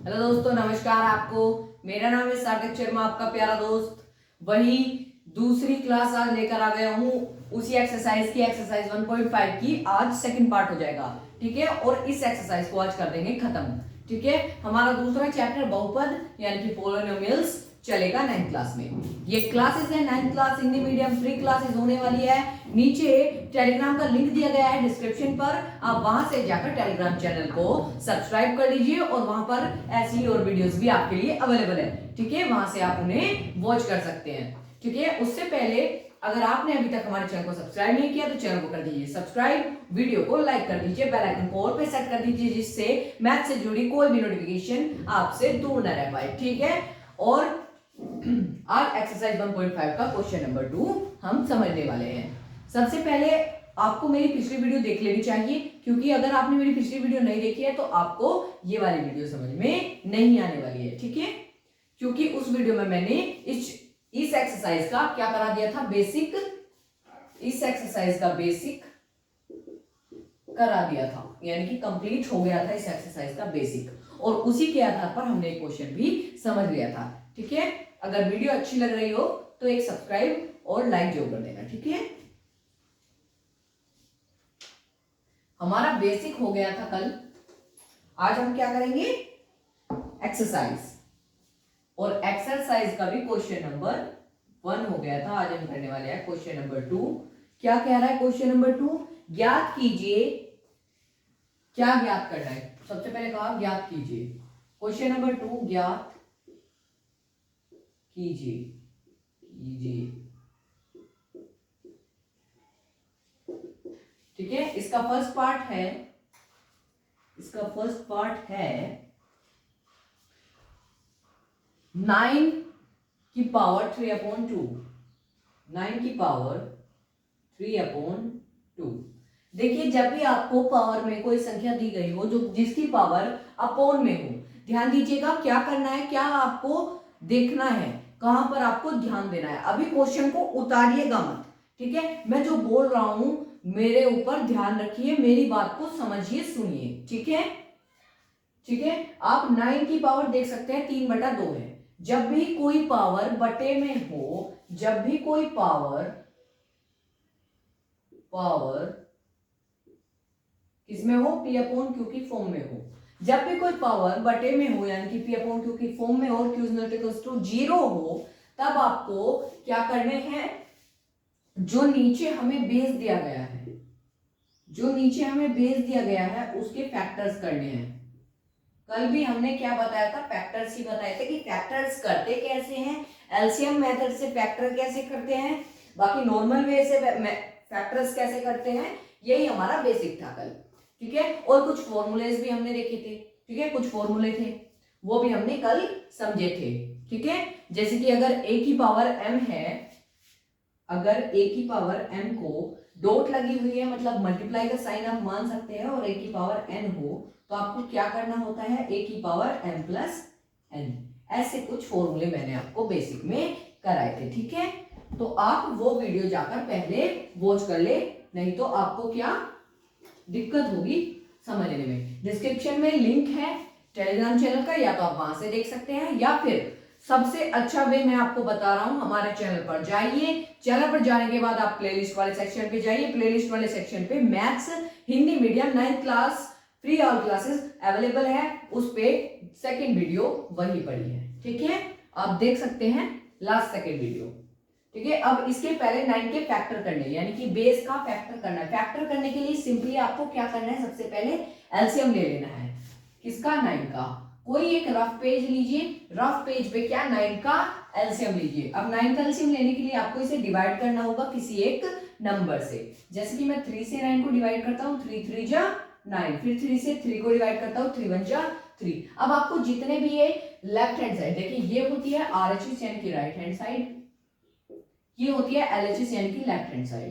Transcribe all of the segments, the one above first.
Hello दोस्तों, नमस्कार। आपको मेरा नाम है सार्थक शर्मा, आपका प्यारा दोस्त। वही दूसरी क्लास आज लेकर आ गया हूँ। उसी एक्सरसाइज की एक्सरसाइज 1.5 की आज सेकंड पार्ट हो जाएगा, ठीक है। और इस एक्सरसाइज को आज कर देंगे खत्म, ठीक है। हमारा दूसरा चैप्टर बहुपद यानी कि पोलिनोमियल्स चलेगा 9th क्लास में। ये क्लासेस है 9th class Hindi medium free classes होने वाली है। नीचे टेलीग्राम का लिंक दिया गया है डिस्क्रिप्शन पर, आप वहां से जाकर टेलीग्राम चैनल को सब्सक्राइब कर लीजिए और वहां पर ऐसी और वीडियोस भी आपके लिए अवेलेबल है, ठीक है। वहां से आप उन्हें वॉच कर सकते हैं, ठीक है। उससे पहले अगर आपने अभी तक हमारे चैनल को सब्सक्राइब नहीं किया तो चैनल को कर दीजिए सब्सक्राइब, वीडियो को लाइक कर दीजिए, बेल आइकन को ऑल पे सेट कर दीजिए, जिससे मैथ से जुड़ी कोई भी नोटिफिकेशन आपसे दूर न रह पाए, ठीक है। और आज एक्सरसाइज 1.5 का क्वेश्चन नंबर 2 हम समझने वाले हैं। सबसे पहले आपको मेरी पिछली वीडियो देख लेनी चाहिए, क्योंकि अगर आपने मेरी पिछली वीडियो नहीं देखी है तो आपको ये वाली वीडियो समझ में नहीं आने वाली है, ठीक है। क्योंकि उस वीडियो में मैंने इस एक्सरसाइज का क्या करा दिया था, बेसिक। इस एक्सरसाइज का बेसिक करा दिया था, यानी कि कंप्लीट हो गया था इस एक्सरसाइज का बेसिक, और उसी के आधार पर हमने क्वेश्चन भी समझ लिया था, ठीक है। अगर वीडियो अच्छी लग रही हो तो एक सब्सक्राइब और लाइक जरूर कर देना, ठीक है। हमारा बेसिक हो गया था कल। आज हम क्या करेंगे, एक्सरसाइज। और एक्सरसाइज का भी क्वेश्चन नंबर 1 हो गया था। आज हम करने वाले हैं क्वेश्चन नंबर 2। क्या कह रहा है क्वेश्चन नंबर 2, ज्ञात कीजिए। क्या ज्ञात करना है, सबसे पहले कहा ज्ञात कीजिए। क्वेश्चन नंबर 2, ज्ञात कीजिए कीजिए, ठीक है। इसका फर्स्ट पार्ट है 9 की पावर 3/2। 9 की पावर 3/2। देखिए, जब भी आपको पावर में कोई संख्या दी गई हो जो जिसकी पावर अपोन में हो, ध्यान दीजिएगा क्या करना है, क्या आपको देखना है, कहां पर आपको ध्यान देना है। अभी क्वेश्चन को उतारिएगा मत, ठीक है। मैं जो बोल रहा हूं मेरे ऊपर ध्यान रखिए, मेरी बात को समझिए, सुनिए, ठीक है। ठीक है, आप 9 की पावर देख सकते हैं 3/2 है। जब भी कोई पावर बटे में हो, जब भी कोई पावर किसमें हो, P/Q की फॉर्म में हो। जब भी कोई पावर बटे में हो, यानी कि P/Q की फॉर्म में हो, Q is not equals to 0 हो, तब आपको क्या करने हैं, जो नीचे हमें बेस दिया गया है, उसके फैक्टर्स करने हैं। कल भी हमने क्या बताया था, फैक्टर्स ही बताए थे कि फैक्टर्स करते कैसे हैं, एलसीएम मेथड से फैक्टर कैसे करते हैं, बाकी नॉर्मल वे से फैक्टर्स कैसे करते हैं, यही हमारा बेसिक था कल, ठीक है। और कुछ फॉर्मूलेस भी हमने देखे थे, ठीक है, कुछ फॉर्मूले थे वो भी हमने कल समझे थे, ठीक है। जैसे कि अगर a की पावर m है, अगर a की पावर m को डॉट लगी हुई है, मतलब मल्टीप्लाई का साइन आप मान सकते हैं, और a की पावर n हो तो आपको क्या करना होता है, a की पावर m प्लस n। ऐसे कुछ फॉर्मूले मैंने आपको बेसिक में कराए थे, ठीक है। तो आप वो वीडियो जाकर पहले वॉच कर ले, नहीं तो आपको क्या दिक्कत होगी समझने में। डिस्क्रिप्शन में लिंक है टेलीग्राम चैनल का, या तो आप वहां से देख सकते हैं, या फिर सबसे अच्छा वे मैं आपको बता रहा हूं, हमारे चैनल पर जाइए। चैनल पर जाने के बाद आप प्लेलिस्ट वाले सेक्शन पे जाइए। प्लेलिस्ट वाले सेक्शन पे maths Hindi medium 9th class free all classes available है, उस पे सेकंड वीडियो वही पड़ी है, ठीक है। आप देख सकते हैं लास्ट सेकंड वीडियो, ठीक है। अब इसके पहले 9 के फैक्टर करने, यानी कि बेस का फैक्टर करना है। फैक्टर करने के लिए सिंपली आपको क्या करना है, सबसे पहले एलसीएम ले लेना है। किसका, 9 का। कोई एक रफ पेज लीजिए, रफ पेज पे क्या 9 का एलसीएम लीजिए। अब 9 का एलसीएम लेने के लिए आपको इसे डिवाइड करना होगा किसी एक नंबर से। जैसे कि मैं 3 से 9 को डिवाइड करता हूँ, 3 3 जा 9, फिर 3 से 3 को डिवाइड करता हूँ, 3 1 जा 3। अब आपको जितने भी ये लेफ्ट हैंड साइड, देखिए ये होती है आरएचएस यानी कि राइट हैंड साइड, ये होती है एलएचएस यानी कि लेफ्ट हैंड साइड,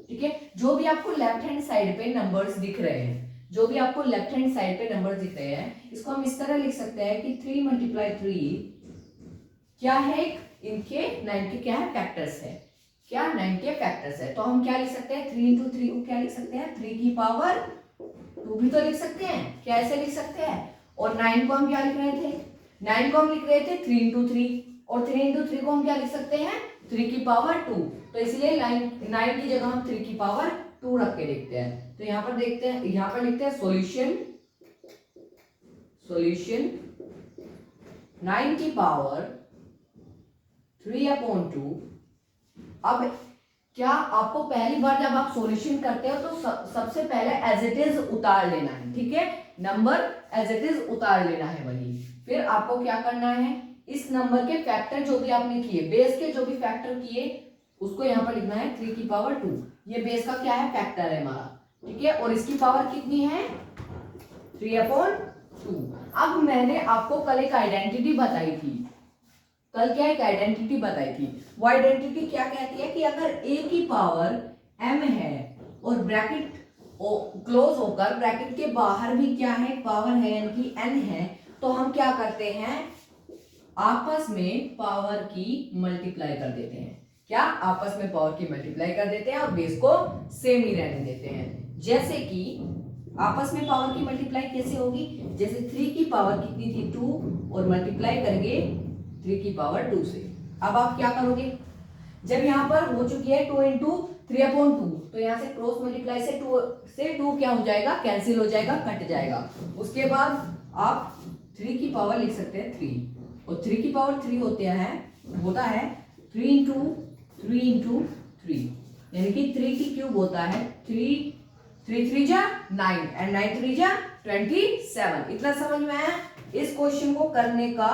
ठीक है। जो भी आपको लेफ्ट हैंड साइड पे नंबर्स दिख रहे हैं, जो भी आपको लेफ्ट हैंड साइड पे नंबर्स दिख रहे हैं, इसको हम इस तरह लिख सकते हैं कि 3 × 3 क्या है, इनके 9 के क्या है, फैक्टर्स है। क्या 9 के फैक्टर्स है, तो हम क्या लिख सकते हैं, 3 × 3 को क्या लिख सकते हैं, 3 की पावर 2 भी तो लिख सकते हैं, क्या ऐसे लिख सकते हैं। और 9 को हम क्या लिख रहे थे, 9 को हम लिख रहे थे 3 इंटू 3, और 3 इंटू 3 को हम क्या लिख सकते हैं 3 की पावर 2, तो इसलिए 9 की जगह हम 3 की पावर 2 रख के लिखते हैं। तो यहाँ पर देखते हैं, यहाँ पर लिखते हैं सॉल्यूशन 9 की पावर 3/2। अब क्या आपको पहली बार जब आप सॉल्यूशन करते हो तो सबसे पहले एज इट इज उतार लेना है, ठीक है, नंबर एज इट इज उतार लेना है वही। फिर आपको क्या करना है, इस नंबर के फैक्टर जो भी आपने किए, बेस के जो भी फैक्टर किए उसको यहाँ पर लिखना है 3 की पावर 2। ये बेस का क्या है, फैक्टर है हमारा, ठीक है, और इसकी पावर कितनी है 3/2। अब मैंने आपको कल एक आइडेंटिटी बताई थी, कल क्या एक आइडेंटिटी बताई थी, वो आइडेंटिटी क्या कहती है कि अगर a की पावर m है और ब्रैकेट क्लोज होकर ब्रैकेट के बाहर भी क्या है पावर है यानी कि n है, तो हम क्या करते हैं आपस में पावर की मल्टीप्लाई कर देते हैं। क्या आपस में पावर की मल्टीप्लाई कर देते हैं और बेस को सेम ही रहने देते हैं। जैसे कि आपस में पावर की मल्टीप्लाई कैसे होगी, जैसे 3 की पावर कितनी थी 2 और मल्टीप्लाई करेंगे 3 की पावर 2 से। अब आप क्या करोगे, जब यहाँ पर हो चुकी है 2 इंटू 3/2, तो यहाँ से क्रॉस मल्टीप्लाई से 2 क्या हो जाएगा, कैंसिल हो जाएगा, कट जाएगा। उसके बाद आप 3 की पावर लिख सकते हैं 3, और 3 की पावर 3 होता है 3 इंटू 3, यानी कि 3 की क्यूब होता है 3 3 जा 9 एंड 9 3 जा 27। इतना समझ में आया। इस क्वेश्चन को करने का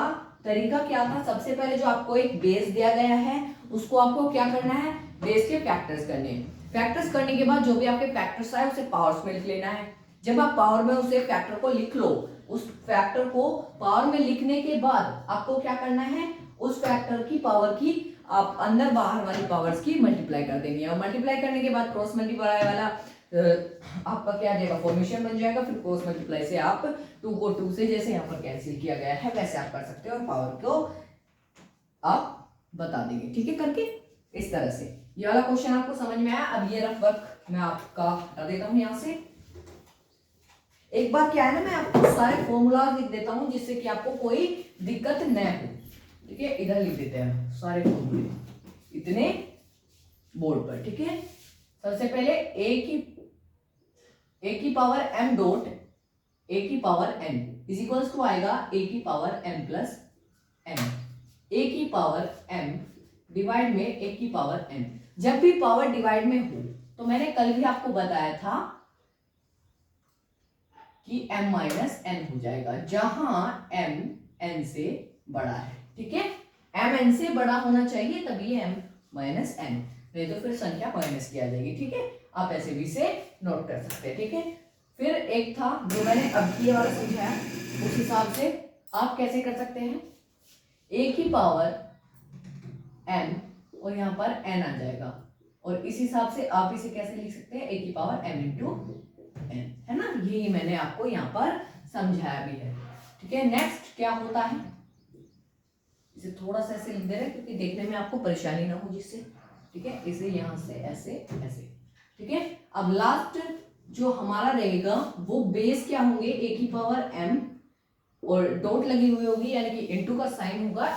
तरीका क्या था, सबसे पहले जो आपको एक बेस दिया गया है उसको आपको क्या करना है, बेस के फैक्टर्स करने हैं। फैक्टर्स करने के बाद जो भी आपके फैक्टर्स आए उसे पावर्स में लिख लेना है। जब आप पावर में उसे फैक्टर को लिख लो, उस फैक्टर को पावर में लिखने के बाद आपको क्या करना है, उस फैक्टर की पावर की आप अंदर बाहर वाली पावर्स की मल्टीप्लाई कर देनी है, और मल्टीप्लाई करने के बाद क्रॉस मल्टीप्लाई वाला आपका क्या आ जाएगा, फॉर्मेशन बन जाएगा। फिर क्रॉस मल्टीप्लाई से आप 2 को 2 से जैसे यहाँ पर कैंसिल किया गया है वैसे आप कर सकते हो, और पावर को आप बता देंगे, ठीक है, करके इस तरह से। ये वाला क्वेश्चन आपको समझ में आया। अब ये रफ वर्क मैं आपका हटा देता हूँ यहाँ से। एक बार क्या है ना, मैं आपको सारे फॉर्मूला लिख देता हूँ जिससे कि आपको कोई दिक्कत न हो, ठीक है। इधर लिख देते हैं सारे फॉर्मूले इतने बोर्ड पर, ठीक है। सबसे पहले a की पावर m डॉट a की power n is equals to आएगा a की power m plus n, a की पावर m डिवाइड में a की पावर n। जब भी पावर डिवाइड में हो तो मैंने कल भी आपको बताया था कि m माइनस n हो जाएगा, जहां m n से बड़ा है, ठीक है। m n से बड़ा होना चाहिए तभी m माइनस n, नहीं तो फिर संख्या माइनस की आ जाएगी, ठीक है। आप ऐसे भी से नोट कर सकते हैं, ठीक है। फिर एक था जो मैंने अब ये वाला समझाया, उस हिसाब से आप कैसे कर सकते हैं, a की पावर m और यहाँ पर n आ जाएगा, और इस हिसाब से आप इसे कैसे लिख सकते हैं, a की पावर m इंटू n, है ना। यही मैंने आपको यहाँ पर समझाया भी है, ठीक है। नेक्स्ट क्या होता है, इसे थोड़ा सा ऐसे लिख दे रहे हैं क्योंकि देखने में आपको परेशानी ना हो जिससे, ठीक है। इसे यहाँ से ऐसे ऐसे, ठीक है। अब लास्ट जो हमारा रहेगा वो बेस क्या होंगे, a की पावर m और डॉट लगी हुई होगी यानी कि इनटू का साइन होगा,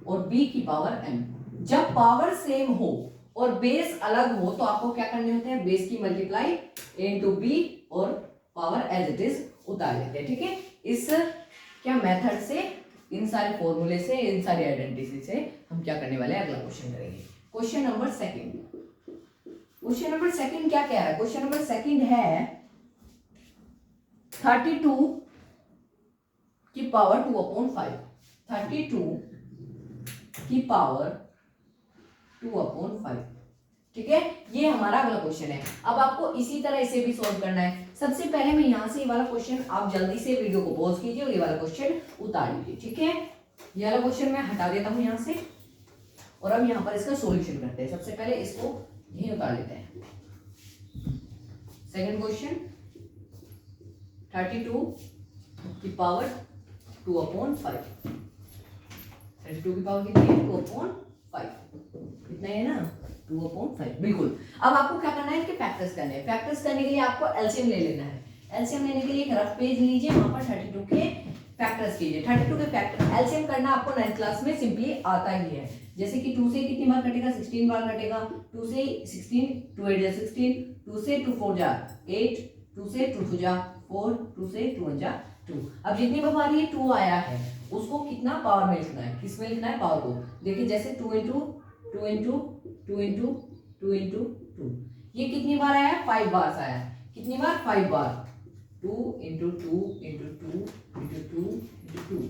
और b की पावर m। जब पावर सेम हो और बेस अलग हो तो आपको क्या करने होते हैं, बेस की मल्टीप्लाई a इंटू b और पावर एज इट इज उतार लेते हैं, ठीक है। इस क्या मेथड से, इन सारे फॉर्मूले से, इन सारी आइडेंटिटी से हम क्या करने वाले हैं, अगला क्वेश्चन करेंगे। Question number second, question number second क्या कह रहा है, क्वेश्चन नंबर सेकंड है 32 की पावर 2/5, 32 की पावर 2/5, ठीक है। ये हमारा अगला क्वेश्चन है। अब आपको इसी तरह इसे भी सॉल्व करना है। सबसे पहले मैं यहां से ये वाला क्वेश्चन, आप जल्दी से वीडियो को पॉज कीजिए और ये वाला क्वेश्चन उतार लीजिए, ठीक है। ये वाला क्वेश्चन मैं हटा देता हूं यहां से, और अब यहां पर इसका सॉल्यूशन करते हैं। सबसे पहले इसको यहीं उतार लेते हैं। सेकंड क्वेश्चन 32 की पावर 2/5, 32 की पावर कितनी है, 2/5, कितना है ना, 2/5, बिल्कुल। अब आपको क्या करना है, इसके फैक्टर्स करने हैं। फैक्टर्स करने के लिए आपको एलसीएम ले लेना है। एलसीएम लेने के लिए एक रफ पेज लीजिए, वहां पर 32 के फैक्टर्स कीजिए। 32 के फैक्टर एलसीएम करना आपको 9th क्लास में सिंपली आता ही है। जैसे कि 2 से कितनी बार कटेगा, 16 बार कटेगा। 2 से 16, 2 8 जा 16, 2 से 2 4 जा 8, 2 से 2 2 जा 4, 2 से 2 1 जा 2। अब जितनी बार ये 2 आया है उसको कितना पावर में लिखना है, किस में लिखना है, पावर को। देखिए जैसे 2 इंटू 2 इंटू 2 इंटू 2 इंटू 2, ये कितनी बार आया, 5 बार आया। कितनी बार, 5 बार। 2 इंटू 2 इंटू 2 इंटू 2 इंटू 2।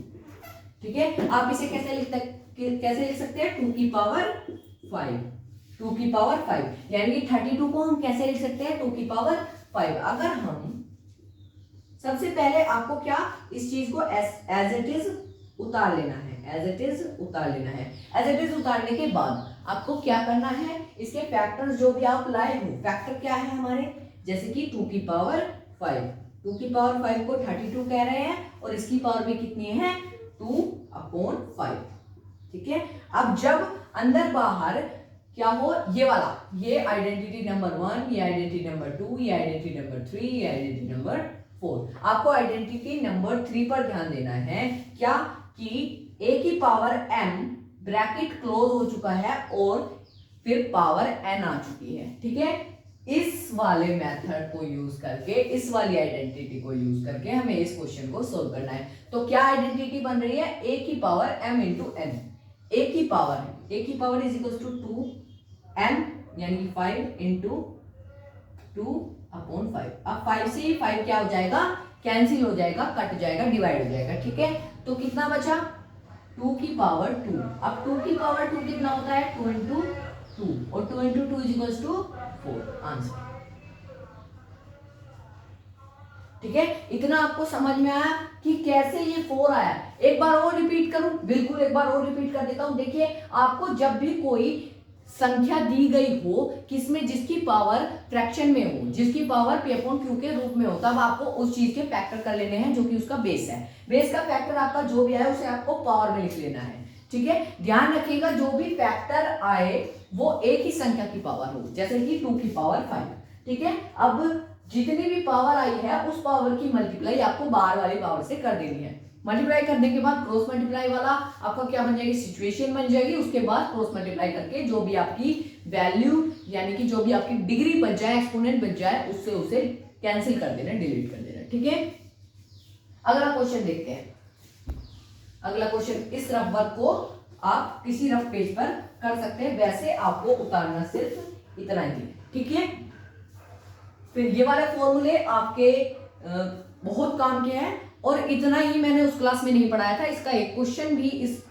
ठीक है, आप इसे कैसे लिख सकते हैं, 2 की पावर 5, 2 की पावर 5, यानी कि 32 को हम कैसे लिख सकते हैं, 2 की पावर 5। अगर हम सबसे पहले आपको क्या इस चीज को एज इट इज उतार लेना है, एज इट इज उतार लेना है। एज इट इज उतारने के बाद आपको क्या करना है, इसके फैक्टर्स जो भी आप लाए हो, फैक्टर क्या है हमारे, जैसे कि 2 की पावर 5, 2 की पावर 5 को 32 कह रहे हैं और इसकी पावर भी कितनी है, 2/5। ठीक है, अब जब अंदर बाहर क्या हो, ये वाला, ये आइडेंटिटी नंबर 1, ये आइडेंटिटी नंबर 2, ये आइडेंटिटी नंबर 3, ये आइडेंटिटी नंबर 4। आपको आइडेंटिटी नंबर 3 पर ध्यान देना है, क्या कि a की पावर m ब्रैकेट क्लोज हो चुका है और फिर पावर n आ चुकी है। ठीक है, इस वाले मेथड को यूज करके, इस वाली आइडेंटिटी को यूज करके हमें इस क्वेश्चन को सोल्व करना है। तो क्या आइडेंटिटी बन रही है, a की power m into n। a की power is equal to 2m यानी कि 5 इंटू 2/5। अब 5 से 5 क्या हो जाएगा, कैंसिल हो जाएगा, कट जाएगा, डिवाइड हो जाएगा। ठीक है, तो कितना बचा, 2 की पावर 2। अब 2 की पावर 2 कितना होता है, 2 इंटू 2, और 2 into 2 is equal to 4 answer. ठीक है, इतना आपको समझ में आया कि कैसे ये 4 आया। एक बार और रिपीट करूं, बिल्कुल एक बार और रिपीट कर देता हूं। देखिए आपको जब भी कोई संख्या दी गई हो किसमें, जिसकी पावर फ्रैक्शन में हो, जिसकी पावर p/q के रूप में हो, तब आपको उस चीज के फैक्टर कर लेने हैं जो कि उसका बेस है। बेस का फैक्टर आपका जो भी आए उसे आपको पावर में लिख लेना है। ठीक है, ध्यान रखिएगा जो भी फैक्टर आए वो एक ही संख्या की पावर हो, जैसे कि 2 की पावर 5। ठीक है, अब जितनी भी पावर आई है उस पावर की मल्टीप्लाई आपको बाहर वाली पावर से कर देनी है। मल्टीप्लाई करने के बाद क्रॉस मल्टीप्लाई वाला आपका क्या बन जाएगी, सिचुएशन बन जाएगी। उसके बाद क्रॉस मल्टीप्लाई करके जो भी आपकी वैल्यू यानी कि जो भी आपकी डिग्री बच जाए, एक्सपोनेंट बच जाए, उससे उसे कैंसिल कर देना, डिलीट कर देना। ठीक है, अगला क्वेश्चन देखते हैं। अगला क्वेश्चन, इस रफ वर्क को आप किसी रफ पेज पर कर सकते हैं, वैसे आपको उतारना सिर्फ इतना ही। ठीक है, फिर ये वाले फॉर्मूले आपके बहुत काम के हैं और इतना ही मैंने उस क्लास में नहीं पढ़ाया था। इसका एक क्वेश्चन भी, इस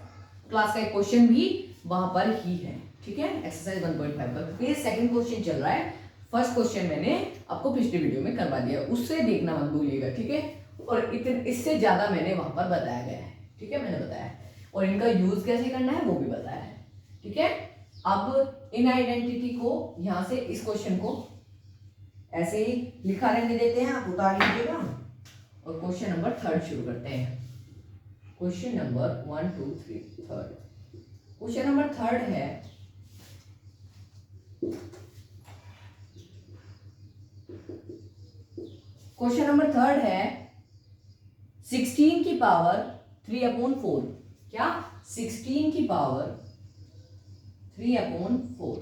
क्लास का एक क्वेश्चन भी वहां पर ही है। ठीक है, एक्सरसाइज 1.5 पर फिर सेकंड क्वेश्चन चल रहा है। फर्स्ट क्वेश्चन मैंने आपको पिछले वीडियो में करवा दिया, उससे देखना मत भूलिएगा। ठीक है, और इससे ज्यादा मैंने वहां पर बताया गया है। ठीक है, मैंने बताया और इनका यूज कैसे करना है वो भी बताया है। ठीक है, अब इन आइडेंटिटी को यहां से इस क्वेश्चन को ऐसे ही लिखा रहने देते हैं, आप उतार लीजिएगा और क्वेश्चन नंबर 3 शुरू करते हैं। Question number 1 2 3 3। क्वेश्चन नंबर 3 है, क्वेश्चन नंबर 3 है 16 की पावर 3/4। क्या, 16 की पावर 3/4।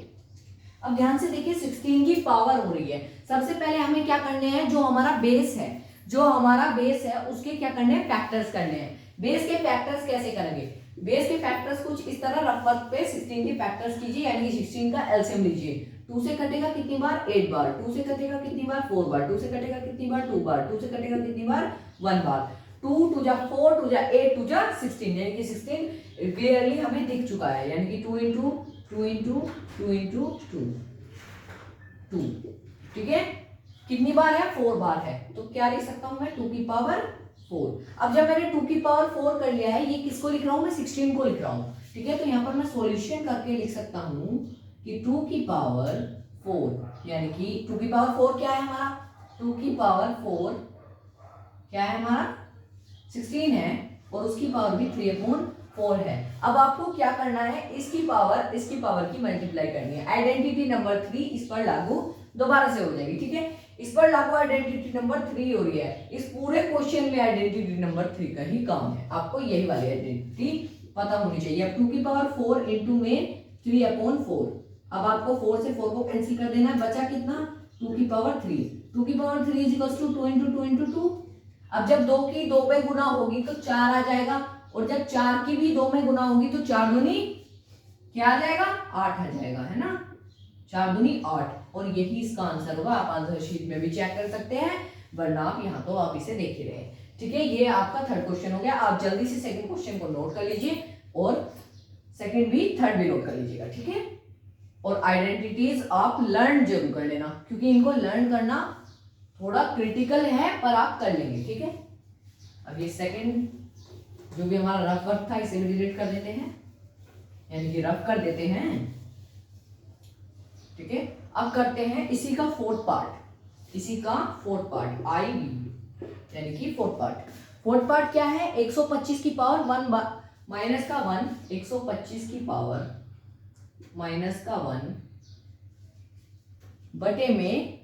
अब ध्यान से देखिए 16 की पावर हो रही है। सबसे पहले हमें क्या करने हैं, जो हमारा बेस है, जो हमारा बेस है उसके क्या करने हैं, फैक्टर्स करने हैं। बेस के फैक्टर्स कैसे करेंगे, बेस के फैक्टर्स कुछ इस तरह रफ वर्क पे 16 के फैक्टर्स कीजिए, यानी कि 16 का एलसीएम लीजिए। 2 से कटेगा कितनी बार, 8 बार। 2 से कटेगा कितनी बार, 4 बार। 2 से कटेगा कितनी बार, 2 बार। 2 से कटेगा कितनी बार, 1 बार। 2 2 जा 4, 2 जा 8, 2 जा 16, यानी कि 16 क्लियरली हमें दिख चुका है, यानी कि 2 इंटू 2 इंटू 2 इंटू 2 2। ठीक है, कितनी बार है, 4 बार है, तो क्या लिख सकता हूं मैं, 2 की पावर 4। अब जब मैंने 2 की पावर 4 कर लिया है, ये किसको लिख रहा हूं मैं, 16 को लिख रहा हूं। ठीक है, तो यहां पर मैं सॉल्यूशन करके लिख सकता हूं कि 2 की पावर 4, यानी कि 2 की पावर 4 क्या है हमारा, 2 की पावर 4 क्या है हमारा, 16 है और उसकी पावर भी 3/4 है। अब आपको क्या करना है, इसकी पावर की मल्टीप्लाई करनी है। आइडेंटिटी नंबर 3 इस पर लागू दोबारा से हो जाएगी। ठीक है, इस पर लागू आइडेंटिटी नंबर 3 हो रही है। इस पूरे क्वेश्चन में आइडेंटिटी नंबर 3 का ही काम है, आपको यही वाली आइडेंटिटी पता होनी चाहिए। अब 2 की पावर 4 इंटू में 3/4, अब आपको 4 से 4 को कैंसिल कर देना है, बचा कितना 2 की पावर 3। 2 की power 3 is equal to 2 into 2 into 2। अब जब 2 की 2 में गुना होगी तो 4 आ जाएगा, और जब 4 की भी 2 में गुना होगी तो 4 दूनी क्या आ जाएगा 8 आ जाएगा, है ना, 4 दूनी 8। और यही इसका आंसर होगा। आप आंसर शीट में भी चेक कर सकते हैं, वरना आप यहाँ तो आप इसे देख ही रहे हैं। ठीक है, ये आपका थर्ड क्वेश्चन हो गया। आप जल्दी से सेकंड क्वेश्चन को नोट कर लीजिए और सेकंड भी थर्ड भी नोट कर लीजिएगा। ठीक है, और आइडेंटिटीज आप लर्न जरूर कर लेना, क्योंकि इनको लर्न करना थोड़ा क्रिटिकल है, पर आप कर लेंगे। ठीक है, अब ये सेकंड जो भी हमारा रफ वर्क था इसे भी डिलीट कर देते हैं, यानी कि रफ कर देते हैं। ठीक है, अब करते हैं इसी का फोर्थ पार्ट, इसी का फोर्थ पार्ट आई बी, यानी कि फोर्थ पार्ट। फोर्थ पार्ट क्या है, 125 की पावर 1 माइनस का 1, 125 की पावर माइनस का 1 बटे में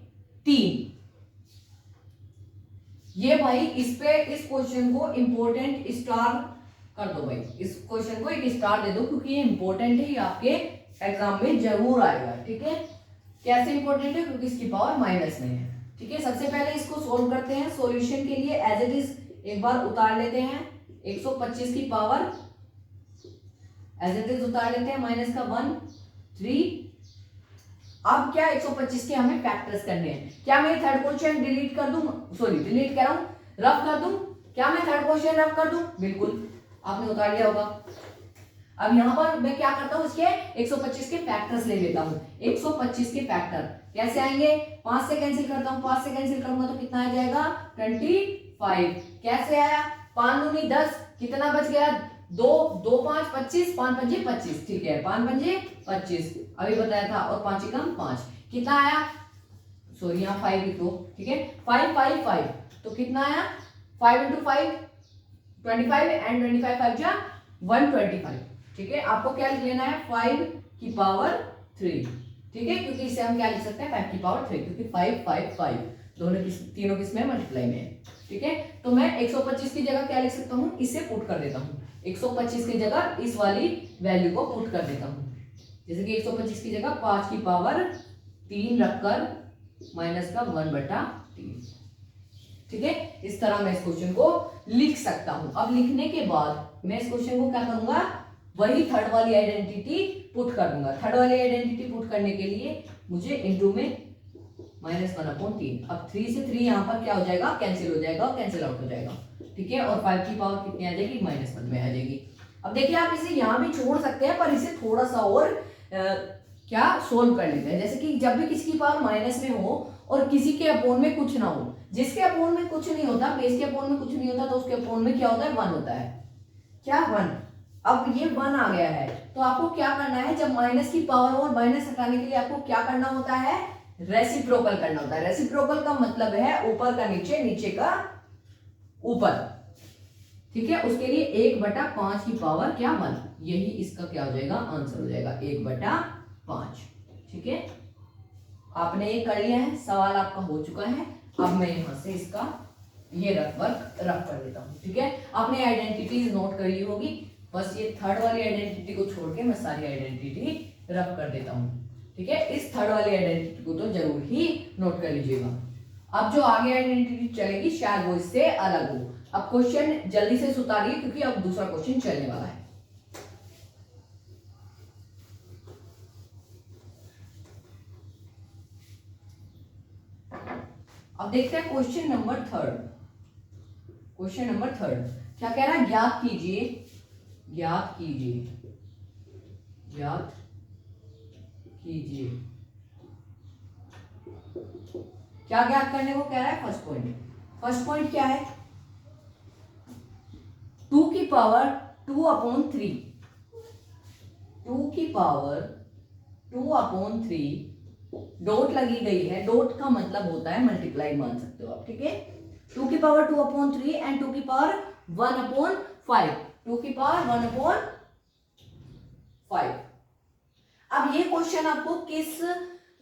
3। ये भाई इस पे इस क्वेश्चन को इंपॉर्टेंट स्टार कर दो भाई, इस क्वेश्चन को एक स्टार दे दो, क्योंकि ये इंपॉर्टेंट है, आपके एग्जाम में जरूर आएगा। ठीक है, कैसे इंपॉर्टेंट है, क्योंकि इसकी पावर माइनस में है। ठीक है, सबसे पहले इसको सोल्व करते हैं। सॉल्यूशन के लिए एज इट इज एक बार उतार लेते हैं, 125 की पावर एज इट इज उतार लेते हैं, माइनस का 1 3। अब क्या 125 के हमें फैक्टर्स करने हैं। क्या मैं थर्ड क्वेश्चन डिलीट कर दूं, सॉरी डिलीट कर रहा हूं, रफ कर दूं, क्या मैं थर्ड क्वेश्चन रफ कर दूं, बिल्कुल आपने उतार लिया होगा। अब यहां पर मैं क्या करता हूं, इसके 125 के फैक्टर्स ले लेता हूं। 125 के फैक्टर कैसे आएंगे, 5 से कैंसिल करता हूं, 5 से कैंसिल करूंगा तो कितना आ जाएगा 25। कैसे आया, 5 दूनी 10, कितना बच गया 2 2 5 25, 5 पंजे 25। ठीक है, 5 पंजे 25 अभी बताया था, और 5 कम 5, कितना आया, सॉरी यहाँ 5 लिख दो। ठीक है, 5 5 5 तो कितना आया 5 इंटू 5 25 एंड 25 5 जा 125। ठीक है, आपको क्या लिख लेना है 5 की पावर 3। ठीक है, क्योंकि इसे हम क्या लिख सकते हैं 5 की पावर 3, क्योंकि 5 5 5 दोनों तीनों किस में मल्टीप्लाई में है। ठीक है, तो मैं 125 की जगह क्या लिख सकता हूँ, इसे पुट कर देता हूँ। 125 की जगह इस वाली वैल्यू को पुट कर देता हूँ, जैसे कि 125 की जगह 5 की पावर 3 रखकर माइनस का 1/3। ठीक है, इस तरह मैं इस क्वेश्चन को लिख सकता हूं। अब लिखने के बाद मैं इस क्वेश्चन को क्या करूंगा, वही थर्ड वाली आइडेंटिटी पुट कर दूंगा। थर्ड वाली आइडेंटिटी पुट करने के लिए मुझे इनटू में -1/3। अब 3 से 3 यहाँ पर क्या हो जाएगा, कैंसिल हो जाएगा, कैंसिल आउट हो जाएगा। ठीक है, और 5 की पावर कितनी आ जाएगी, -1 में आ जाएगी। अब देखिए आप इसे यहाँ भी छोड़ सकते हैं, पर इसे थोड़ा सा और क्या सोल्व कर लेते हैं। जैसे कि जब भी किसी की पावर माइनस में हो और किसी के अपोन में कुछ ना हो, जिसके अपोन में कुछ नहीं होता, बेस के अपोन में कुछ नहीं होता, तो उसके अपोन में क्या होता है 1 होता है। क्या 1, अब ये 1 आ गया है, तो आपको क्या करना है, जब माइनस की पावर और माइनस हटाने के लिए आपको क्या करना होता है, रेसिप्रोकल करना होता है। रेसिप्रोकल का मतलब है ऊपर का नीचे, नीचे का ऊपर। ठीक है, उसके लिए 1/5 की पावर क्या 1, यही इसका क्या हो जाएगा, आंसर हो जाएगा 1/5। ठीक है, आपने ये कर लिया है, सवाल आपका हो चुका है। अब मैं यहां से इसका ये रफ कर देता हूं। ठीक है, आपने आइडेंटिटीज नोट कर ली होगी, बस ये थर्ड वाली आइडेंटिटी को छोड़ के मैं सारी आइडेंटिटी रफ कर देता हूं। ठीक है, इस थर्ड वाली आइडेंटिटी को तो जरूर ही नोट कर लीजिएगा। अब जो आगे आइडेंटिटी चलेगी शायद वो इससे अलग हो। अब क्वेश्चन जल्दी से सुधारिए, क्योंकि अब दूसरा क्वेश्चन चलने वाला है। अब देखते हैं question number third. Question number third क्या कह रहा है, ज्ञात कीजिए, ज्ञात कीजिए, ज्ञात कीजिए। क्या ज्ञात करने को कह रहा है, फर्स्ट पॉइंट। फर्स्ट पॉइंट क्या है, 2 की पावर 2/3, 2 की पावर 2/3 डॉट लगी गई है। डॉट का मतलब होता है मल्टीप्लाई, मान सकते हो आप। ठीक है, 2 की पावर 2/3 एंड 2 की पावर 1/5, 2 की पावर 1/5। अब ये क्वेश्चन आपको किस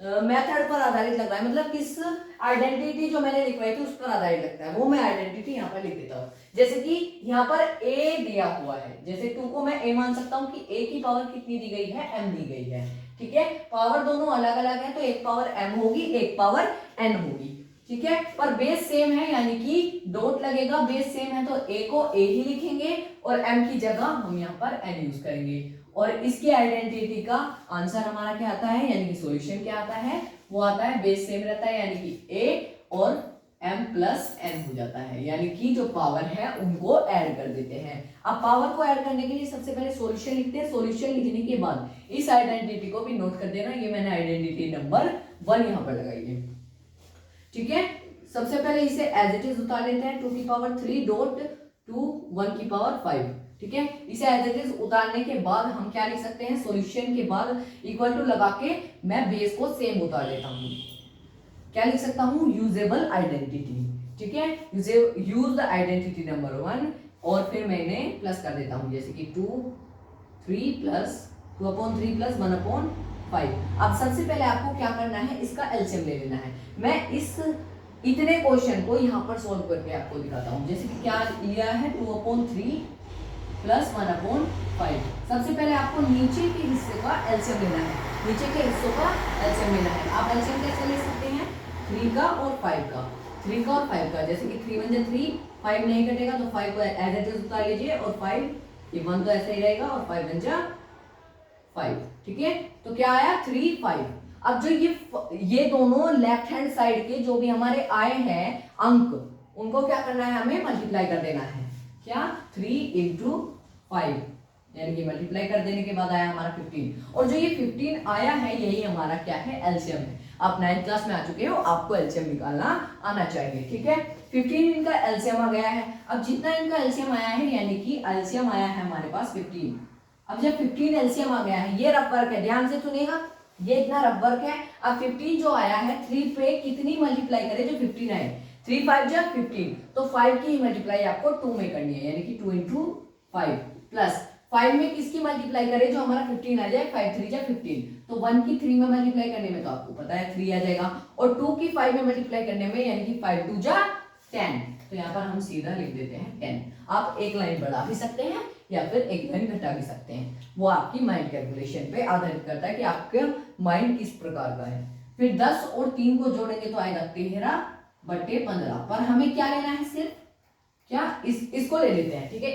मेथड पर आधारित लग रहा है, मतलब किस आइडेंटिटी जो मैंने लिखवाई थी उस पर आधारित लगता है, वो मैं आइडेंटिटी यहाँ पर लिख देता हूँ। जैसे कि यहाँ पर a दिया हुआ है, जैसे 2 को मैं a मान सकता हूँ कि a की पावर कितनी दी गई है, m दी गई है, ठीक है। पावर दोनों अलग अलग है, तो एक पावर m होगी, एक पावर n होगी, ठीक है। पर बेस सेम है, यानी कि डॉट लगेगा, बेस सेम है तो a को a ही लिखेंगे और m की जगह हम यहाँ पर n यूज करेंगे। और इसकी आइडेंटिटी का आंसर हमारा क्या आता है, यानी कि सॉल्यूशन क्या आता है, वो आता है बेस सेम रहता है, यानी कि a और m प्लस n हो जाता है, यानी कि जो पावर है उनको ऐड कर देते हैं। अब पावर को ऐड करने के लिए सबसे पहले सॉल्यूशन लिखते हैं। सॉल्यूशन लिखने के बाद इस आइडेंटिटी को भी नोट कर देना, ये मैंने आइडेंटिटी नंबर 1 यहाँ पर लगाई है, ठीक है। सबसे पहले इसे एज इट इज उतार लेते हैं, 2 की पावर 3 डॉट 2 1 की पावर 5, ठीक है। इसे एज इट इज उतारने के बाद हम क्या लिख सकते हैं, सॉल्यूशन के बाद इक्वल टू लगा के मैं बेस को सेम उतार लेता हूँ, क्या लिख सकता हूँ, यूजेबल आइडेंटिटी, ठीक है। यूज द आइडेंटिटी नंबर 1 और फिर मैंने प्लस कर देता हूँ, जैसे कि 2 3 प्लस 2/3 प्लस 1/5। अब सबसे पहले आपको क्या करना है, इसका एलसीएम ले लेना है। मैं इस इतने क्वेश्चन को यहाँ पर सॉल्व करके आपको दिखाता हूँ। जैसे कि क्या लिया है, 2/3 प्लस 1/5। सबसे पहले आपको नीचे के हिस्से का एलसीएम लेना है, नीचे के हिस्सों का एलसीएम लेना है। आप एलसीएम कैसे ले सकते हैं, 3 का और 5 का, 3 का और 5 का। जैसे कि 3 1 3, 5 नहीं कटेगा तो 5 को एज इट इज उतार लीजिए, और 5 ये 1 तो ऐसे ही रहेगा, और 5 1 जा 5, ठीक है। तो क्या आया, 3 5। अब जो ये दोनों लेफ्ट हैंड साइड के जो भी हमारे आए हैं अंक, उनको क्या करना है, हमें मल्टीप्लाई कर देना है। क्या, 3 into 5, यानी कि मल्टीप्लाई कर देने के बाद आया हमारा 15। और जो ये 15 आया है यही हमारा क्या है, एलसीएम है। आप 9th क्लास में आ चुके हो, आपको एलसीएम निकालना आना चाहिए, ठीक है। 15 इनका एलसीएम आ गया है। अब जितना इनका एलसीएम आया है, यानी कि एलसीएम आया है हमारे पास 15। अब जब 15 एलसीएम आ गया है, ये रफ वर्क है, ध्यान से सुनिएगा, ये इतना रफ वर्क है। अब 15 जो आया है, 3 पे कितनी मल्टीप्लाई करे, जो 15 आए, 3 5 जा 15, तो 5 की मल्टीप्लाई आपको 2 में करनी है, यानी कि 2 into 5 प्लस 5 में किसकी मल्टीप्लाई करे, जो हमारा 15 आ जाए, 5 3 जा 15, तो 1 की 3 में मल्टीप्लाई करने में तो आपको पता है 3 आ जाएगा, और 2 की 5 में मल्टीप्लाई करने में, यानी कि 5 2 जा 10, तो यहाँ पर हम सीधा लिख देते हैं 10। आप एक लाइन बढ़ा भी सकते हैं या फिर एक लाइन घटा भी सकते हैं, वो आपकी माइंड कैलकुलेशन पे आधारित करता है कि आपका माइंड किस प्रकार का है। फिर 10 और 3 को जोड़ेंगे तो आएगा 13/15, पर हमें क्या लेना है, सिर्फ क्या इसको ले लेते हैं, ठीक है,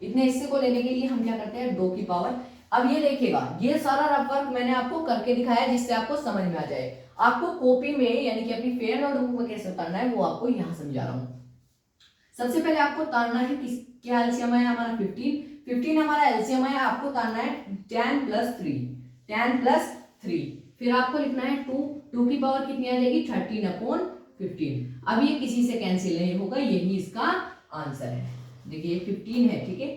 इतने हिस्से को लेने के लिए हम क्या करते हैं, 2 की पावर। अब ये देखिएगा, ये सारा रफ वर्क मैंने आपको करके दिखाया जिससे आपको समझ में आ जाए। आपको कॉपी में, यानी कि अपनी फेयर नोटबुक में कैसे उतारना है वो आपको यहाँ समझा रहा हूँ। सबसे पहले आपको उतारना है क्या एलसीएम है हमारा, 15 हमारा एलसीएम है। आपको उतारना है 10 प्लस 3, फिर आपको लिखना है 2 की पावर कितनी आ जाएगी, 13/15। अब ये किसी से कैंसिल नहीं होगा, यही इसका आंसर है। देखिए 15 है, ठीक है,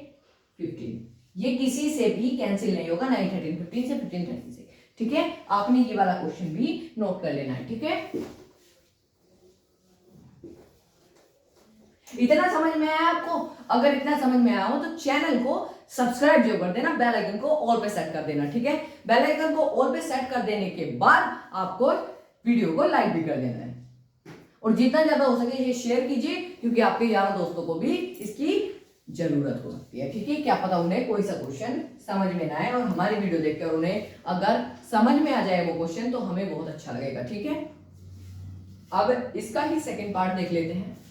15 ये किसी से भी कैंसिल नहीं होगा, 9 13 15 से, 15 13 से, ठीक है। आपने ये वाला क्वेश्चन भी नोट कर लेना है, ठीक है। इतना समझ में आया आपको? अगर इतना समझ में आया हो तो चैनल को सब्सक्राइब जो कर देना, बेल आइकन को ऑल पे सेट कर देना, ठीक है। बेल आइकन को ऑल पे सेट कर देने के बाद आपको वीडियो को लाइक भी कर देना है, और जितना ज्यादा हो सके ये शेयर कीजिए, क्योंकि आपके यारों दोस्तों को भी इसकी जरूरत हो सकती है, ठीक है। क्या पता उन्हें कोई सा क्वेश्चन समझ में ना आए, और हमारी वीडियो देखकर उन्हें अगर समझ में आ जाए वो क्वेश्चन तो हमें बहुत अच्छा लगेगा, ठीक है। अब इसका ही सेकंड पार्ट देख लेते हैं।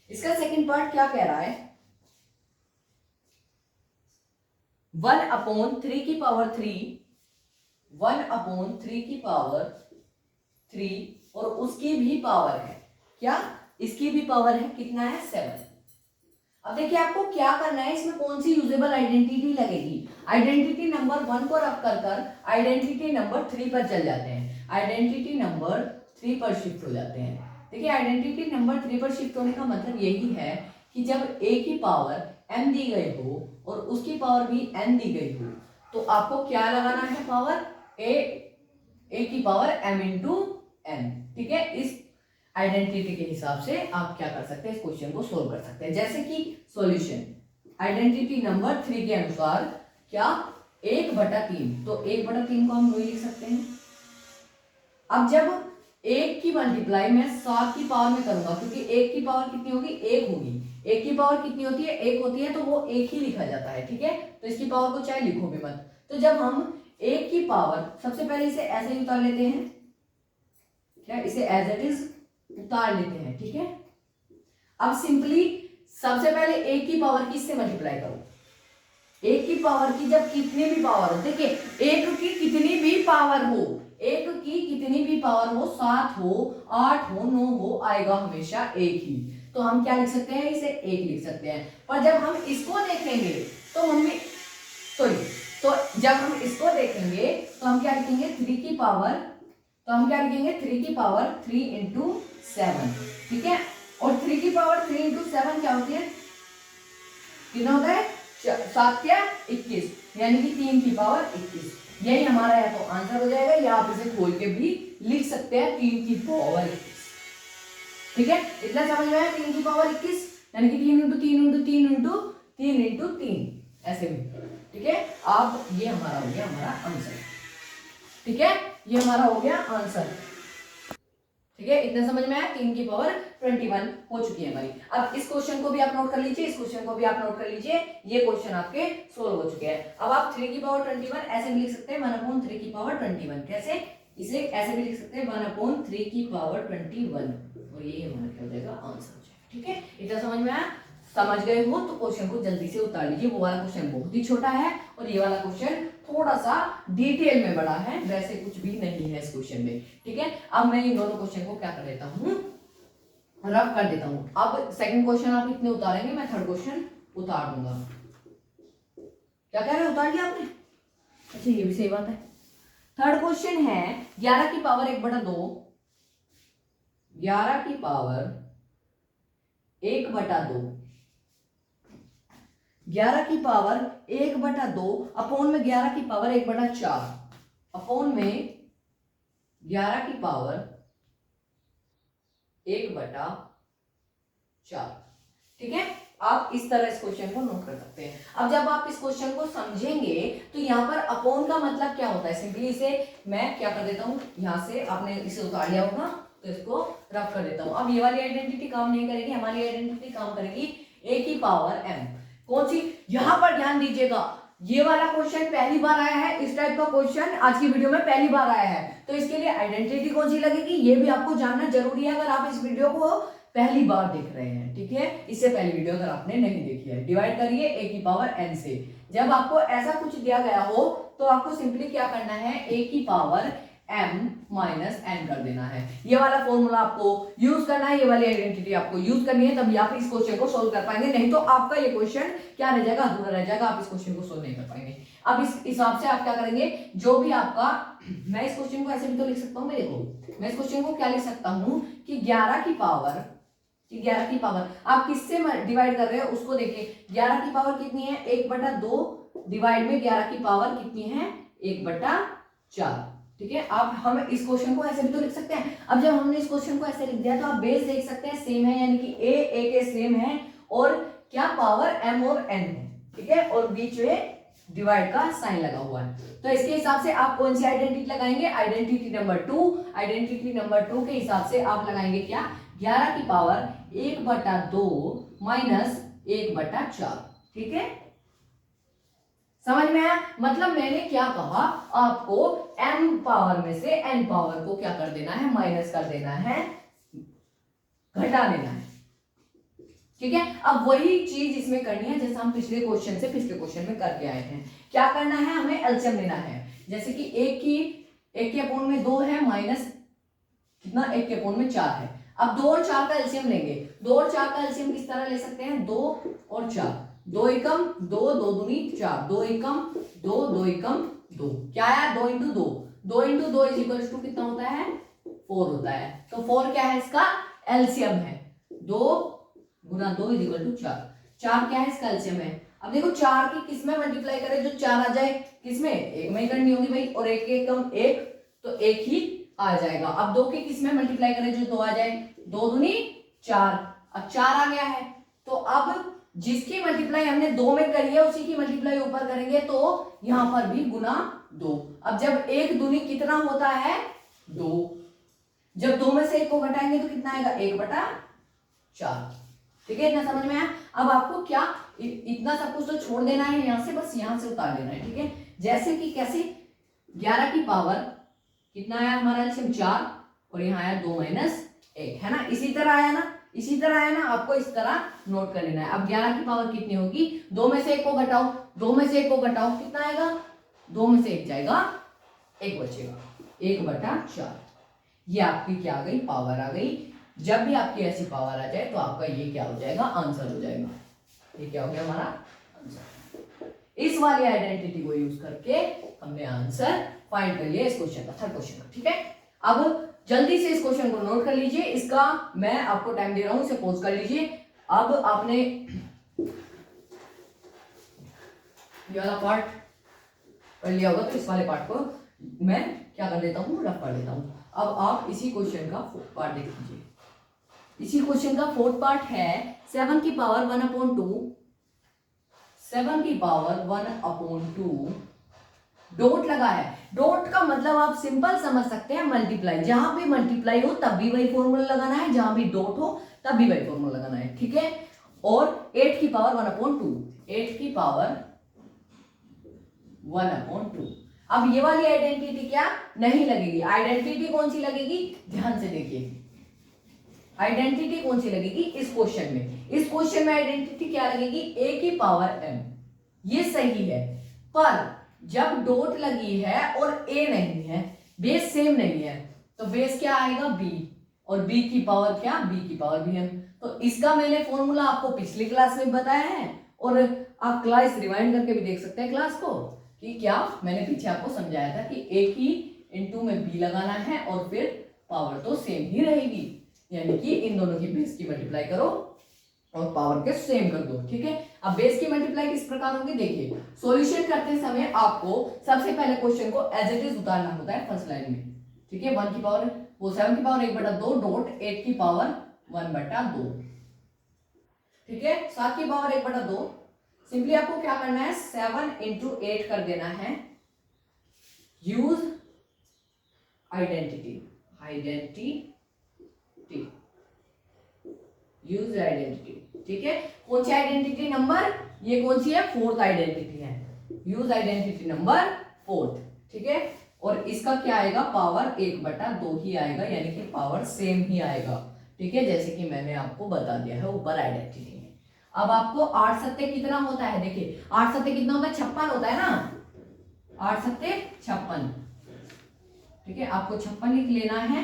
इसका सेकंड पार्ट क्या कह रहा है, 1/3 की पावर 3, 1/3 की पावर 3, और उसकी भी पावर है क्या, इसकी भी पावर है, कितना है, 7। अब देखिए आपको क्या करना है, इसमें कौन सी यूजेबल आइडेंटिटी लगेगी। आइडेंटिटी नंबर 1 को रख कर आइडेंटिटी नंबर 3 पर चल जाते हैं, आइडेंटिटी नंबर 3 पर शिफ्ट हो जाते हैं। देखिए आइडेंटिटी नंबर 3 पर शिफ्ट होने का मतलब यही है कि जब a की पावर m दी गई हो और उसकी पावर भी n दी गई हो, तो आपको क्या लगाना है, पावर a की पावर m इंटू n, ठीक है। इस आइडेंटिटी के हिसाब से आप क्या कर सकते हैं, इस क्वेश्चन को सोल्व कर सकते हैं। जैसे कि सॉल्यूशन आइडेंटिटी नंबर 3 के अनुसार क्या 1/3, तो 1/3 को हम वही लिख सकते हैं। अब जब 1 की मल्टीप्लाई मैं 7 की पावर में करूंगा, क्योंकि 1 की पावर कितनी होगी, 1 होगी। 1 की पावर कितनी होती है, 1 होती है, तो वो 1 ही लिखा जाता है, ठीक है। तो इसकी पावर को चाहे लिखो भी मत। तो जब हम 1 की पावर, सबसे पहले इसे ऐसे ही उतार लेते हैं, क्या इसे एज इट इज उतार लेते हैं, ठीक है। अब सिंपली सबसे पहले 1 की पावर की इससे मल्टीप्लाई करो। 1 की पावर की जब कितनी भी पावर हो, देखिए 1 की कितनी भी पावर हो, 1 की कितनी भी पावर हो, 7 हो, 8 हो, 9 हो, आएगा हमेशा 1 ही। तो हम क्या लिख सकते हैं, इसे 1 लिख सकते हैं। पर जब हम इसको देखेंगे तो तो जब हम इसको देखेंगे तो हम क्या लिखेंगे, 3 की पावर, तो हम क्या लिखेंगे 3 की पावर 3 इंटू 7, ठीक है। और 3 की पावर 3 इंटू 7 क्या होती है, कितना होता है, 7 क्या 21, यानी कि 3 की पावर 21। यही हमारा या तो आंसर हो जाएगा, या आप इसे खोल के भी लिख सकते हैं 3 की पावर 21, ठीक है। इतना समझ में आया, 3 की पावर 21 यानी कि 3 इंटू 3 इंटू 3 इंटू 3 इंटू 3, ऐसे भी, ठीक है। अब ये हमारा हो गया हमारा आंसर, ठीक है, ये हमारा हो गया आंसर, ठीक है। इतना समझ में आया, 3 की पावर 21 हो चुकी है हमारी। अब इस क्वेश्चन को भी आप नोट कर लीजिए, इस क्वेश्चन को भी आप नोट कर लीजिए, ये क्वेश्चन आपके सोल्व हो चुके हैं। अब आप 3 की पावर 21 ऐसे भी लिख सकते हैं, 1/3 की पावर 21, कैसे, इसे ऐसे भी लिख सकते हैं 1/3 की पावर 21, और ये हमारा क्या हो जाएगा, आंसर हो जाएगा, ठीक है। इतना समझ में आया, समझ गए हो तो क्वेश्चन को जल्दी से उतार लीजिए। वो वाला क्वेश्चन बहुत ही छोटा है और ये वाला क्वेश्चन थोड़ा सा डिटेल में बड़ा है, वैसे कुछ भी नहीं है इस क्वेश्चन में, ठीक है। अब मैं इन दोनों क्वेश्चन को क्या कर देता हूँ, रफ कर देता हूँ। अब सेकंड क्वेश्चन आप इतने उतारेंगे, मैं थर्ड क्वेश्चन उतार दूंगा। क्या कह रहे हैं, उतार लिया आपने, अच्छा ये भी सही बात है। थर्ड क्वेश्चन है 11 की पावर 1/2, 11 की पावर 1/2, 11 की पावर 1/2 अपॉन में 11 की पावर 1/4, अपॉन में 11 की पावर 1/4, ठीक है। आप इस तरह इस क्वेश्चन को नोट कर सकते हैं। अब जब आप इस क्वेश्चन को समझेंगे तो यहाँ पर अपॉन का मतलब क्या होता है, सिंपली इसे मैं क्या कर देता हूँ, यहाँ से आपने इसे उतार लिया होगा तो इसको रफ कर देता हूँ। अब ये वाली आइडेंटिटी काम नहीं करेगी, हमारी आइडेंटिटी काम करेगी a की पावर m। कौन सी, यहां पर ध्यान दीजिएगा, ये वाला क्वेश्चन पहली बार आया है, इस टाइप का क्वेश्चन आज की वीडियो में पहली बार आया है, तो इसके लिए आइडेंटिटी कौन सी लगेगी ये भी आपको जानना जरूरी है, अगर आप इस वीडियो को पहली बार देख रहे हैं, ठीक है। इससे पहली वीडियो अगर आपने नहीं देखी है, डिवाइड करिए a की पावर n से। जब आपको ऐसा कुछ दिया गया हो तो आपको सिंपली क्या करना है, a की पावर m माइनस n कर देना है। ये वाला फॉर्मूला आपको यूज करना है, ये वाली आइडेंटिटी आपको यूज करनी है, तभी आप इस क्वेश्चन को सोल्व कर पाएंगे, नहीं तो आपका ये क्वेश्चन क्या रह जाएगा, अधूरा रह जाएगा, आप इस क्वेश्चन को सोल्व नहीं कर पाएंगे। अब इस हिसाब से आप क्या करेंगे, जो भी आपका, मैं इस क्वेश्चन को ऐसे भी तो लिख सकता हूँ, देखो मैं इस क्वेश्चन को क्या लिख सकता हूँ कि 11 की पावर, 11 की पावर आप किससे डिवाइड कर रहे हो उसको देखिए, 11 की पावर कितनी है, 1/2 डिवाइड में 11 की पावर कितनी है, 1/4, ठीक है। अब हम इस क्वेश्चन को ऐसे भी तो लिख सकते हैं। अब जब हमने इस क्वेश्चन को ऐसे लिख दिया तो आप बेस देख सकते हैं सेम है, यानी कि a के सेम है, और क्या पावर m और n है, ठीक है, और बीच में डिवाइड का साइन लगा हुआ है। तो इसके हिसाब से आप कौन सी आइडेंटिटी लगाएंगे, आइडेंटिटी नंबर 2, आइडेंटिटी नंबर 2 के हिसाब से आप लगाएंगे क्या, 11 की पावर 1/2 माइनस 1/4, ठीक है। समझ में आया, मतलब मैंने क्या कहा, आपको m पावर में से n पावर को क्या कर देना है, माइनस कर देना है, घटा देना है, ठीक है। अब वही चीज इसमें करनी है जैसा हम पिछले क्वेश्चन में करके आए हैं। क्या करना है, हमें एलसीएम लेना है, जैसे कि 1 के अपॉन में 2 है, माइनस कितना, 1 के अपॉन में 4 है। अब 2 और 4 का एलसीएम लेंगे, 2 और 4 का एलसीएम किस तरह ले सकते हैं, 2 और 4, 2 एकम 2, 2 दूनी 4, 2 एकम 2, 2 एकम 2, क्या आया, 2 into 2, 2 into 2 is equal to कितना होता है, 4 होता है। तो 4 क्या है, इसका एलसीएम है, 2 गुना 2 इज इक्वल टू 4, 4 क्या है, इसका एलसीएम है। अब देखो 4 की किस में मल्टीप्लाई करें, जो 4 आ जाए, किसमें, एक में ही करनी होगी भाई, और 1 एकम 1, तो 1 ही आ जाएगा। अब 2 की किस में मल्टीप्लाई करें, जो 2 आ जाए, 2 दूनी 4, अब 4 आ गया है, तो अब जिसकी मल्टीप्लाई हमने 2 में करी है उसी की मल्टीप्लाई ऊपर करेंगे तो यहां पर भी गुना 2। अब जब 1 दूनी कितना होता है 2, जब 2 में से 1 को घटाएंगे तो कितना आएगा 1/4। ठीक है, इतना समझ में आया। अब आपको क्या इतना सब कुछ तो छोड़ देना है यहां से, बस यहां से उतार लेना है। ठीक है, जैसे कि कैसे 11 की पावर कितना आया हमारा एलसीएम 4 और यहाँ आया 2 - 1 है ना, इसी तरह आया ना, इसी तरह आया ना, आपको इस तरह नोट कर लेना है। अब 11 की पावर कितनी होगी, 2 में से 1 को घटाओ, 2 में से 1 को घटाओ कितना आएगा, 2 में से 1 जाएगा, 1 बचेगा, 1/4। ये आपकी क्या आ गई, पावर आ गई। जब भी आपकी ऐसी पावर आ जाए तो आपका ये क्या हो जाएगा, आंसर हो जाएगा। ये क्या हो गया हमारा आंसर। इस वाली आइडेंटिटी को यूज करके हमने आंसर फाइंड कर लिया इस क्वेश्चन का, थर्ड क्वेश्चन का। ठीक है, अब जल्दी से इस क्वेश्चन को नोट कर लीजिए, इसका मैं आपको टाइम दे रहा हूं, इसे पॉज कर लीजिए। अब आपने ये वाला पार्ट पढ़ लिया होगा तो इस वाले पार्ट को मैं क्या कर देता हूं, रफ कर देता हूं। अब आप इसी क्वेश्चन का फोर्थ पार्ट देख लीजिए। इसी क्वेश्चन का फोर्थ पार्ट है 7 की पावर 1/2, 7 की पावर 1/2 डॉट लगा है। डॉट का मतलब आप सिंपल समझ सकते हैं मल्टीप्लाई, जहां भी मल्टीप्लाई हो तब भी वही फॉर्मूला लगाना है, जहां भी डॉट हो तब भी वही फॉर्मूला लगाना है। ठीक है, और 8 की पावर 1/2, 8 की पावर 1/2। अब ये वाली आइडेंटिटी क्या नहीं लगेगी, आइडेंटिटी कौन सी लगेगी, ध्यान से देखिए, आइडेंटिटी कौन सी लगेगी इस क्वेश्चन में, इस क्वेश्चन में आइडेंटिटी क्या लगेगी, a की पावर m। ये सही है, पर जब डॉट लगी है और a नहीं है, बेस सेम नहीं है, तो बेस क्या आएगा b, और b की पावर क्या, b की पावर भी m। तो इसका मैंने फॉर्मूला आपको पिछली क्लास में बताया है, और आप क्लास रिवाइंड करके भी देख सकते हैं क्लास को, कि क्या मैंने पीछे आपको समझाया था कि a की इंटू में b लगाना है और फिर पावर तो सेम ही रहेगी, यानी कि इन दोनों की बेस की मल्टीप्लाई करो और पावर के सेम कर दो। ठीक है, अब बेस की मल्टीप्लाई किस प्रकार होगी, देखिए सॉल्यूशन करते समय आपको सबसे पहले क्वेश्चन को एज इट इज उतारना होता है फर्स्ट लाइन में। ठीक है, 1 की पावर वो 7 की पावर 1/2 डॉट 8 की पावर 1/2। ठीक है, 7 की पावर 1/2, सिंपली आपको क्या करना है, 7 × 8 कर देना है, यूज आइडेंटिटी, यूज आइडेंटिटी। ठीक है, कौन सी आइडेंटिटी नंबर, ये कौन सी है, फोर्थ आइडेंटिटी है, यूज आइडेंटिटी नंबर 4। ठीक है, और इसका क्या आएगा, पावर 1/2 ही आएगा, यानी कि पावर सेम ही आएगा। ठीक है, जैसे कि मैंने आपको बता दिया है ऊपर आइडेंटिटी में। अब आपको 8 सत्ते कितना होता है, देखिए 8 सत्ते कितना होता है, 56 होता है ना, 8 सत्ते 56। ठीक है, आपको 56 लिख लेना है,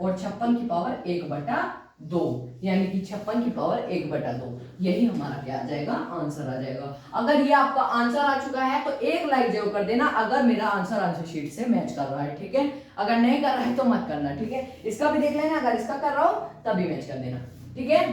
और 56 की पावर 1/2, यानी कि 56 की पावर 1/2, यही हमारा क्या आ जाएगा, आंसर आ जाएगा। अगर ये आपका आंसर आ चुका है तो एक लाइक जरूर कर देना, अगर मेरा आंसर शीट से मैच कर रहा है। ठीक है, अगर नहीं कर रहा है तो मत करना। ठीक है, इसका भी देख लेना, अगर इसका कर रहा हो तभी मैच कर देना। ठीक है,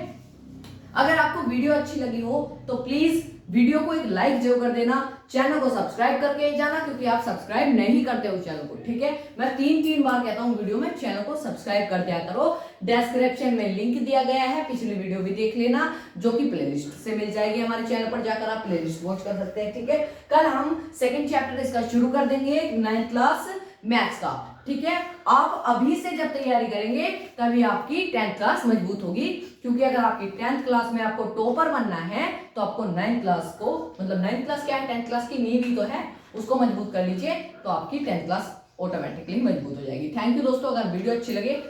अगर आपको वीडियो अच्छी लगी हो तो प्लीज वीडियो को एक लाइक जरूर कर देना, चैनल को सब्सक्राइब करके जाना, क्योंकि आप सब्सक्राइब नहीं करते हो चैनल को। ठीक है, मैं 3 बार कहता हूं वीडियो में, चैनल को सब्सक्राइब कर दिया करो। डिस्क्रिप्शन में लिंक दिया गया है, पिछली वीडियो भी देख लेना, जो कि प्लेलिस्ट से मिल जाएगी, हमारे चैनल पर जाकर आप प्लेलिस्ट वॉच कर सकते हैं। ठीक है, कल हम सेकंड चैप्टर इसका शुरू कर देंगे 9th क्लास मैथ्स का। ठीक है, आप अभी से जब तैयारी करेंगे तभी आपकी 10th क्लास मजबूत होगी, क्योंकि अगर आपकी 10th क्लास में आपको टॉपर बनना है तो आपको 9th क्लास को, मतलब 9th क्लास क्या है, 10th क्लास की नींव ही तो है, उसको मजबूत कर लीजिए, तो आपकी 10th क्लास ऑटोमेटिकली मजबूत हो जाएगी। थैंक यू दोस्तों, अगर वीडियो अच्छी लगे